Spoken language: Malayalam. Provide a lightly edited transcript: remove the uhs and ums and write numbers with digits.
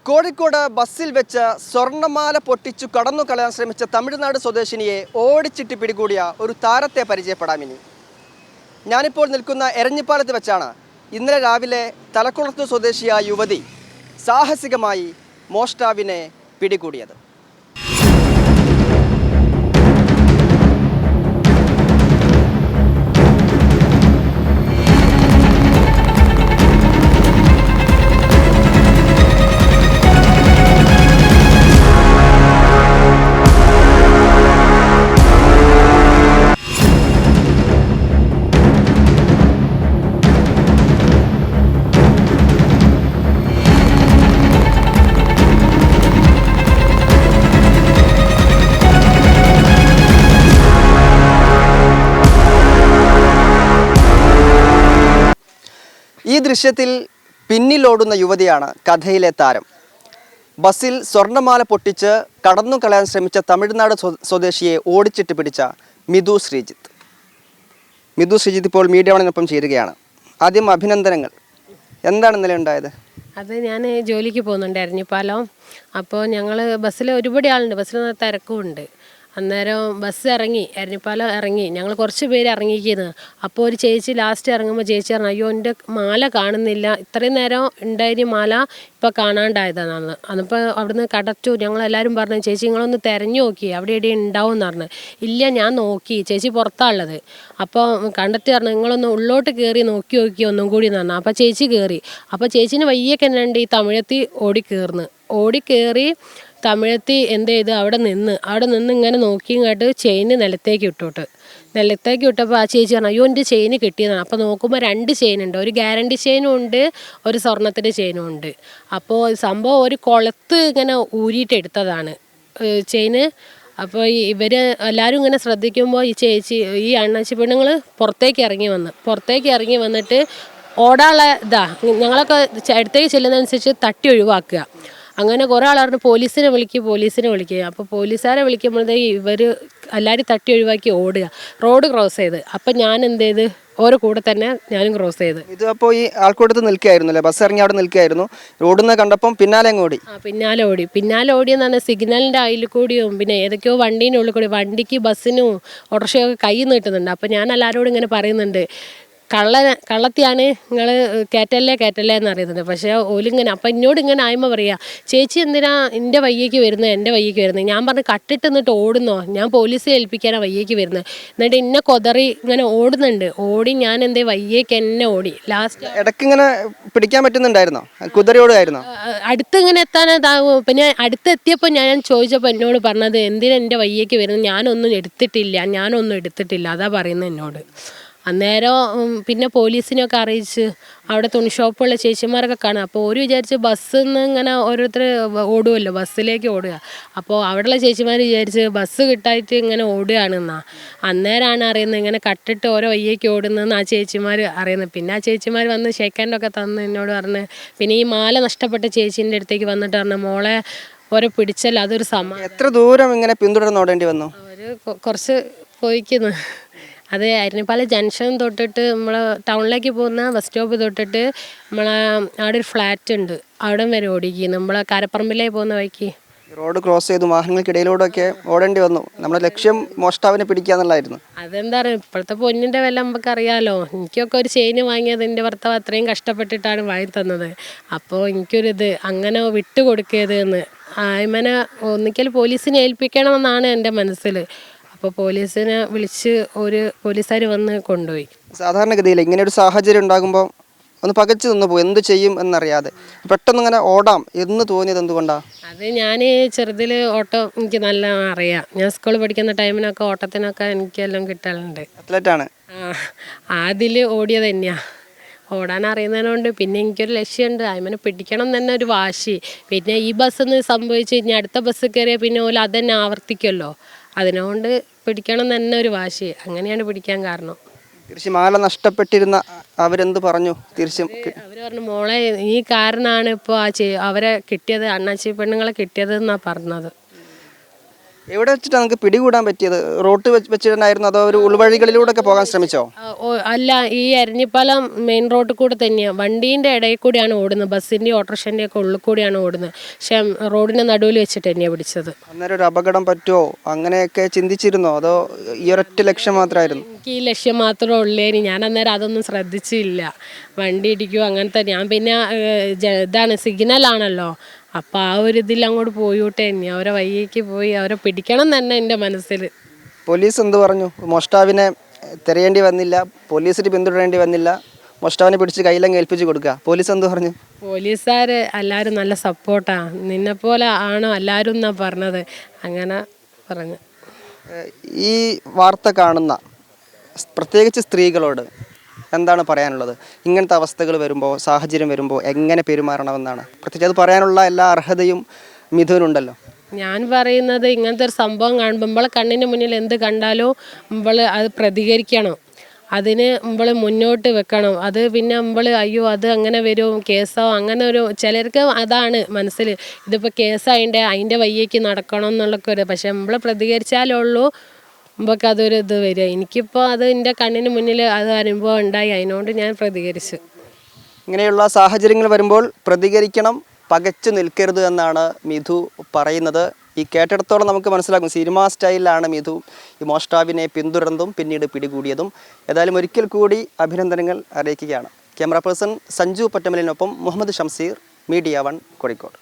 കോഴിക്കോട് ബസ്സിൽ വെച്ച് സ്വർണ്ണമാല പൊട്ടിച്ചു കടന്നു കളയാൻ ശ്രമിച്ച തമിഴ്നാട് സ്വദേശിനിയെ ഓടിച്ചിട്ട് പിടികൂടിയ ഒരു താരത്തെ പരിചയപ്പെടാമിനി. ഞാനിപ്പോൾ നിൽക്കുന്ന എരഞ്ഞിപ്പാലത്ത് വെച്ചാണ് ഇന്നലെ രാവിലെ തലക്കുളത്ത് സ്വദേശിയായ യുവതി സാഹസികമായി മോഷ്ടാവിനെ പിടികൂടിയത്. ഈ ദൃശ്യത്തിൽ പിന്നിലോടുന്ന യുവതിയാണ് കഥയിലെ താരം. ബസ്സിൽ സ്വർണ്ണമാല പൊട്ടിച്ച് കടന്നു കളയാൻ ശ്രമിച്ച തമിഴ്നാട് സ്വദേശിയെ ഓടിച്ചിട്ട് പിടിച്ച മിഥു ശ്രീജിത്ത്. ഇപ്പോൾ മീഡിയ വണിനൊപ്പം ചേരുകയാണ്. ആദ്യം അഭിനന്ദനങ്ങൾ. എന്താണ് ഇന്നലെ ഉണ്ടായത്? അത് ഞാൻ ജോലിക്ക് പോകുന്നുണ്ട് എരഞ്ഞിപ്പാലം. അപ്പോൾ ഞങ്ങൾ ബസ്സിൽ ഒരുപാട് ആളുണ്ട്, ബസ്സിൽ തിരക്കുമുണ്ട്. അന്നേരം ബസ് ഇറങ്ങി, എരഞ്ഞിപ്പാലം ഇറങ്ങി, ഞങ്ങൾ കുറച്ച് പേര് ഇറങ്ങിയിരിക്കുന്നത്. അപ്പോൾ ഒരു ചേച്ചി ലാസ്റ്റ് ഇറങ്ങുമ്പോൾ ചേച്ചി പറഞ്ഞു, അയ്യോ എൻ്റെ മാല കാണുന്നില്ല, ഇത്രയും നേരം ഉണ്ടായിരുന്ന മാല ഇപ്പോൾ കാണാണ്ടായതാണ്. അതിപ്പോൾ അവിടുന്ന് കടച്ചു. ഞങ്ങളെല്ലാവരും പറഞ്ഞു, ചേച്ചി നിങ്ങളൊന്ന് തിരഞ്ഞു നോക്കി, അവിടെ എവിടെ ഉണ്ടാവും എന്ന് പറഞ്ഞു. ഇല്ല, ഞാൻ നോക്കി, ചേച്ചി പുറത്താണുള്ളത്. അപ്പോൾ കണ്ടക്ടർ പറഞ്ഞു, നിങ്ങളൊന്ന് ഉള്ളോട്ട് കയറി നോക്കി ഒന്നും കൂടി എന്ന് പറഞ്ഞു. അപ്പോൾ ചേച്ചി കയറി. അപ്പോൾ ചേച്ചീന് വയ്യൊക്കെ എന്നുണ്ട്, ഈ തമിഴത്തി ഓടിക്കയറി തമിഴത്തി എന്ത് ചെയ്ത് അവിടെ നിന്ന് ഇങ്ങനെ നോക്കിയും കേട്ട് ചെയിന് നിലത്തേക്ക് ഇട്ടപ്പോൾ ആ ചേച്ചി പറഞ്ഞു, അയ്യോ എൻ്റെ ചെയിന് കിട്ടിയതാണ്. അപ്പോൾ നോക്കുമ്പോൾ 2 ചെയിനുണ്ട്, ഒരു ഗ്യാരണ്ടി ചെയിനും ഉണ്ട്, ഒരു സ്വർണ്ണത്തിൻ്റെ ചെയിനും ഉണ്ട്. അപ്പോൾ സംഭവം ഒരു കുളത്ത് ഇങ്ങനെ ഊരിയിട്ടെടുത്തതാണ് ചെയിന്. അപ്പോൾ ഇവർ എല്ലാവരും ഇങ്ങനെ ശ്രദ്ധിക്കുമ്പോൾ ഈ അണ്ണാച്ചി പെണ്ണുങ്ങൾ പുറത്തേക്ക് ഇറങ്ങി വന്നിട്ട് ഓടാനുള്ള ഞങ്ങളൊക്കെ അടുത്തേക്ക് ചെല്ലുന്നതനുസരിച്ച് തട്ടി ഒഴിവാക്കുക. അങ്ങനെ കുറേ ആളറിഞ്ഞ് പോലീസിനെ വിളിക്കുക. അപ്പോൾ പോലീസുകാരെ വിളിക്കുമ്പോഴത്തേക്ക് ഇവർ എല്ലാവരും തട്ടി ഒഴിവാക്കി ഓടുക, റോഡ് ക്രോസ് ചെയ്ത്. അപ്പം ഞാൻ എന്ത് ചെയ്ത് ഓരോ കൂടെ തന്നെ ഞാനും ക്രോസ് ചെയ്ത്. ഇത് അപ്പോൾ ഈ ആൾക്കൂട്ടത്ത് നിൽക്കുകയായിരുന്നു അല്ലേ? ബസ് ഇറങ്ങി അവിടെ നിൽക്കുകയായിരുന്നു. റോഡിൽ കണ്ടപ്പം പിന്നാലെ ഓടിയെന്ന് പറഞ്ഞാൽ സിഗ്നലിൻ്റെ അതിൽ കൂടിയും പിന്നെ ഏതൊക്കെയോ വണ്ടീൻ്റെ ഉള്ളിൽ കൂടി വണ്ടിക്ക് ബസ്സിനും ഓട്ടോറിക്ഷയൊക്കെ കൈ നീട്ടുന്നുണ്ട്. അപ്പം ഞാൻ എല്ലാവരോടും ഇങ്ങനെ പറയുന്നുണ്ട്, കള്ളത്തിയാണ് നിങ്ങൾ കയറ്റല്ലേ എന്ന് അറിയുന്നത്. പക്ഷേ ഓലിങ്ങനെ അപ്പം എന്നോട് ഇങ്ങനെ ആയ്മ പറയുക, ചേച്ചി എന്തിനാ എൻ്റെ വയ്യേക്ക് വരുന്നത്? ഞാൻ പറഞ്ഞു, കട്ടിട്ട് നിന്നിട്ട് ഓടുന്നോ, ഞാൻ പോലീസിനെ ഏൽപ്പിക്കാനാണ് വയ്യേക്ക് വരുന്നത്. എന്നിട്ട് എന്നെ കൊതറി ഇങ്ങനെ ഓടി ഞാൻ എന്തേ വയ്യേക്ക് എന്നെ ഓടി. ലാസ്റ്റ് ഇടയ്ക്ക് ഇങ്ങനെ പിടിക്കാൻ പറ്റുന്നുണ്ടായിരുന്നോ? കുതിര ഓടുകയായിരുന്നോ? അടുത്ത് ഇങ്ങനെ എത്താനാകും. പിന്നെ അടുത്തെത്തിയപ്പോൾ ഞാൻ ചോദിച്ചപ്പോൾ എന്നോട് പറഞ്ഞത്, എന്തിനാ എൻ്റെ വയ്യേക്ക് വരുന്നത്? ഞാനൊന്നും എടുത്തിട്ടില്ല അതാ പറയുന്നത് എന്നോട്. അന്നേരം പിന്നെ പോലീസിനെയൊക്കെ അറിയിച്ച് അവിടെ തുണി ഷോപ്പുള്ള ചേച്ചിമാരൊക്കെ കാണും. അപ്പോൾ ഒരു വിചാരിച്ച് ബസ്സിൽ നിന്ന് ഇങ്ങനെ ഓരോരുത്തർ ഓടുമല്ലോ, ബസ്സിലേക്ക് ഓടുക. അപ്പോൾ അവിടെയുള്ള ചേച്ചിമാർ വിചാരിച്ച് ബസ് കിട്ടായിട്ട് ഇങ്ങനെ ഓടുകയാണെന്നാ. അന്നേരമാണ് അറിയുന്നത് ഇങ്ങനെ കട്ടിട്ട് ഓരോ വയ്യേക്ക് ഓടുന്നതെന്ന് ആ ചേച്ചിമാർ അറിയുന്നത്. പിന്നെ ആ ചേച്ചിമാർ വന്ന് ഷേക്കാൻഡൊക്കെ തന്ന് എന്നോട് പറഞ്ഞ്, പിന്നെ ഈ മാല നഷ്ടപ്പെട്ട ചേച്ചീൻ്റെ അടുത്തേക്ക് വന്നിട്ട് പറഞ്ഞു, മോളെ ഓരോ പിടിച്ചല്ലോ, അതൊരു എത്ര ദൂരം ഇങ്ങനെ പിന്തുടർന്ന് ഓടേണ്ടി വന്നു? ഒരു കുറച്ച് പോയിക്കുന്നു. അത് എരഞ്ഞിപ്പാലം ജംഗ്ഷൻ തൊട്ടിട്ട് നമ്മൾ ടൗണിലേക്ക് പോകുന്ന ബസ് സ്റ്റോപ്പ് തൊട്ടിട്ട് അവിടെ ഒരു ഫ്ലാറ്റ് ഉണ്ട്, അവിടെ വരെ ഓടിക്കുന്നു. നമ്മളെ കാരപ്പറമ്പിലേക്ക് പോകുന്ന വഴിക്ക് റോഡ് ക്രോസ് ചെയ്തു വാഹനങ്ങൾക്കിടയിലൂടെയൊക്കെ ഓടേണ്ടി വന്നു. നമ്മുടെ ലക്ഷ്യം മോഷ്ടാവിനെ പിടിക്കുക എന്നുള്ളതായിരുന്നു. അതെന്താ പറയുക, ഇപ്പോഴത്തെ പൊന്നിൻ്റെ വില നമുക്കറിയാലോ. എനിക്കൊക്കെ ഒരു ചെയിന് വാങ്ങിയത് എൻ്റെ ഭർത്താവ് അത്രയും കഷ്ടപ്പെട്ടിട്ടാണ് വാങ്ങി തന്നത്. അപ്പോൾ എനിക്കൊരിത് അങ്ങനെ വിട്ടുകൊടുക്കരുത് എന്ന് ആയ്മനെ ഒന്നിക്കൽ പോലീസിനെ ഏൽപ്പിക്കണമെന്നാണ് എൻ്റെ മനസ്സിൽ. അപ്പോൾ പോലീസിനെ വിളിച്ച് ഒരു പോലീസുകാർ വന്ന് കൊണ്ടുപോയി. സാധാരണഗതിയിൽ ഇങ്ങനെ ഒരു സാഹചര്യം ഉണ്ടാകുമ്പോൾ ഒന്ന് പകച്ചു നിന്ന് പോകും, എന്ത് ചെയ്യും എന്നറിയാതെ. പെട്ടെന്ന് ഇങ്ങനെ ഓടാം എന്ന് തോന്നിയത് എന്തുകൊണ്ടാണ്? അത് ഞാൻ ചെറുതിൽ ഓട്ടം എനിക്ക് നല്ല അറിയാം. ഞാൻ സ്കൂളിൽ പഠിക്കുന്ന ടൈമിനൊക്കെ ഓട്ടത്തിനൊക്കെ എനിക്കെല്ലാം കിട്ടലുണ്ട്. അത്ലറ്റാണ്. അതിൽ ഓടിയത് തന്നെയാണ്. ഓടാൻ അറിയുന്നതിനോണ്ട് പിന്നെ എനിക്കൊരു ലക്ഷ്യമുണ്ട്, അതിനെ പിടിക്കണം തന്നെ ഒരു വാശി. പിന്നെ ഈ ബസ്സൊന്ന് സംഭവിച്ചു കഴിഞ്ഞാൽ അടുത്ത ബസ് കയറിയാൽ പിന്നെ ഓല അതന്നെ ആവർത്തിക്കുമല്ലോ. അതിനുകൊണ്ട് പിടിക്കണം തന്നെ ഒരു വാശി. അങ്ങനെയാണ് പിടിക്കാൻ കാരണം. മാല നഷ്ടപ്പെട്ടിരുന്ന അവരെന്ത് പറഞ്ഞു? അവർ പറഞ്ഞു, മോളെ ഈ കാരണമാണ് ഇപ്പോൾ അവരെ കിട്ടിയത്, അണ്ണാച്ചി പെണ്ണുങ്ങളെ കിട്ടിയത് എന്നാണ് പറഞ്ഞത്. എവിടെ വെച്ചിട്ടാണ് നിങ്ങൾക്ക് പിടികൂടാൻ പറ്റിയത്? റോഡ് വെച്ചിട്ടായിരുന്നു അതോ ഒരു ഉൾവഴികളിലൂടെ ഒക്കെ പോകാൻ ശ്രമിച്ചോ? അല്ല, ഈ എരഞ്ഞിപ്പാലം മെയിൻ റോഡിൽ കൂടെ തന്നെയാണ്. വണ്ടീൻ്റെ ഇടയിൽ കൂടിയാണ് ഓടുന്നത്, ബസ്സിൻ്റെയും ഓട്ടോറിക്ഷൻ്റെ ഒക്കെ ഉള്ളിൽ കൂടിയാണ് ഓടുന്നത്. പക്ഷേ റോഡിൻ്റെ നടുവിൽ വെച്ചിട്ട് തന്നെയാണ് പിടിച്ചത്. അന്നേരം ഒരു അപകടം പറ്റുമോ അങ്ങനെയൊക്കെ ചിന്തിച്ചിരുന്നോ അതോ ഈ ഒരൊറ്റ ലക്ഷ്യം മാത്രമായിരുന്നു? എനിക്ക് ഈ ലക്ഷ്യം മാത്രമേ ഉള്ളേനി. ഞാൻ അന്നേരം അതൊന്നും ശ്രദ്ധിച്ചില്ല. വണ്ടി ഇടിക്കുമോ അങ്ങനത്തെ. ഞാൻ പിന്നെ ഇതാണ് സിഗ്നലാണല്ലോ, അപ്പോൾ ആ ഒരു ഇതിൽ അങ്ങോട്ട് പോയിട്ടെ തന്നെ അവരെ വഴിയേക്ക് പോയി അവരെ പിടിക്കണം തന്നെ എൻ്റെ മനസ്സിൽ. പോലീസ് എന്ത് പറഞ്ഞു? മോഷ്ടാവിനെ തിരയേണ്ടി വന്നില്ല, പോലീസിന് പിന്തുടരേണ്ടി വന്നില്ല, മോഷ്ടാവിനെ പിടിച്ച് കയ്യിലങ്ങ് ഏൽപ്പിച്ച് കൊടുക്കുക. പോലീസ് എന്ത് പറഞ്ഞു? പോലീസുകാർ എല്ലാവരും നല്ല സപ്പോർട്ടാണ്. നിന്നെപ്പോലെ ആണോ എല്ലാവരും എന്നാണ് പറഞ്ഞത്. അങ്ങനെ പറഞ്ഞു. ഈ വാർത്ത കാണുന്ന പ്രത്യേകിച്ച് സ്ത്രീകളോട് എന്താണ് പറയാനുള്ളത്? ഇങ്ങനത്തെ അവസ്ഥകൾ വരുമ്പോൾ, സാഹചര്യം വരുമ്പോൾ എങ്ങനെ പെരുമാറണമെന്നാണ്? പ്രത്യേകിച്ച് അത് പറയാനുള്ള എല്ലാ അർഹതയും മിഥുനുണ്ടല്ലോ. ഞാൻ പറയുന്നത്, ഇങ്ങനത്തെ ഒരു സംഭവം കാണുമ്പോൾ നമ്മളെ കണ്ണിന് മുന്നിൽ എന്ത് കണ്ടാലോ നമ്മൾ അത് പ്രതികരിക്കണം. അതിന് നമ്മൾ മുന്നോട്ട് വെക്കണം. അത് പിന്നെ നമ്മൾ അയ്യോ അത് അങ്ങനെ വരും കേസോ അങ്ങനെ ഒരു ചിലർക്ക് അതാണ് മനസ്സിൽ, ഇതിപ്പോൾ കേസായിൻ്റെ അതിൻ്റെ വയ്യേക്ക് നടക്കണം എന്നുള്ളൊക്കെ ഒരു. പക്ഷെ നമ്മൾ പ്രതികരിച്ചാലുള്ളൂ നമുക്ക് അതൊരു ഇത് വരിക. എനിക്കിപ്പോൾ അത് എൻ്റെ കണ്ണിന് മുന്നിൽ അത് അനുഭവം ഉണ്ടായി, അതിനോട് ഞാൻ പ്രതികരിച്ചു. ഇങ്ങനെയുള്ള സാഹചര്യങ്ങൾ വരുമ്പോൾ പ്രതികരിക്കണം, പകച്ചു നിൽക്കരുത് എന്നാണ് മിഥു പറയുന്നത്. ഈ കേട്ടിടത്തോളം നമുക്ക് മനസ്സിലാക്കും സിനിമാ സ്റ്റൈലിലാണ് മിഥു ഈ മോഷ്ടാവിനെ പിന്തുടർന്നതും പിന്നീട് പിടികൂടിയതും. ഏതായാലും ഒരിക്കൽ കൂടി അഭിനന്ദനങ്ങൾ അറിയിക്കുകയാണ്. ക്യാമറ പേഴ്സൺ സഞ്ജു പറ്റമലിനൊപ്പം മുഹമ്മദ് ഷംസീർ, മീഡിയ 1 കോഴിക്കോട്.